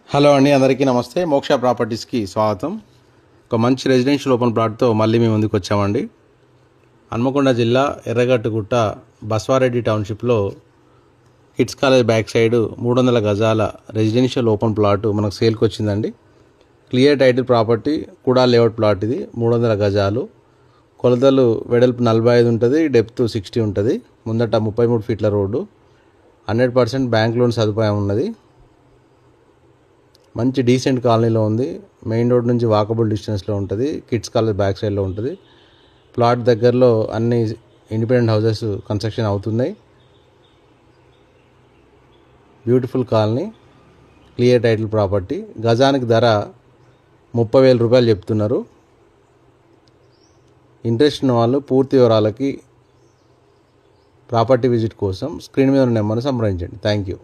Hello అండి, అందరికీ నమస్తే. మోక్ష ప్రాపర్టీస్కి స్వాగతం. ఒక మంచి రెసిడెన్షియల్ ఓపెన్ ప్లాట్తో మళ్ళీ మేము ముందుకు వచ్చామండి. హన్మకొండ జిల్లా ఎర్రగట్టుగుట్ట బస్వారెడ్డి టౌన్షిప్లో కిడ్స్ కాలేజ్ బ్యాక్ సైడ్ 300 గజాల రెసిడెన్షియల్ ఓపెన్ ప్లాట్ మనకు సేల్కి వచ్చిందండి. క్లియర్ టైటిల్ ప్రాపర్టీ కూడా లేఅవుట్ ప్లాట్. ఇది 300 గజాలు. కొలతలు వెడల్పు 45 ఉంటుంది, డెప్త్ 60 ఉంటుంది. ముందట 33 ఫీట్ల రోడ్డు. 100% బ్యాంక్ లోన్ సదుపాయం ఉన్నది. మంచి డీసెంట్ కాలనీలో ఉంది. మెయిన్ రోడ్ నుంచి వాకబుల్ డిస్టెన్స్లో ఉంటుంది. కిడ్స్ కాలేజ్ బ్యాక్ సైడ్లో ఉంటుంది. ప్లాట్ దగ్గరలో అన్ని ఇండిపెండెంట్ హౌసెస్ కన్స్ట్రక్షన్ అవుతున్నాయి. Beautiful colony, clear title property. గజానికి ధర 30,000 రూపాయలు చెప్తున్నారు. ఇంట్రెస్ట్ ఉన్న వాళ్ళు పూర్తి వివరాలకి ప్రాపర్టీ విజిట్ కోసం స్క్రీన్ మీద ఉన్న నెంబర్ను సంప్రదించండి. Thank you.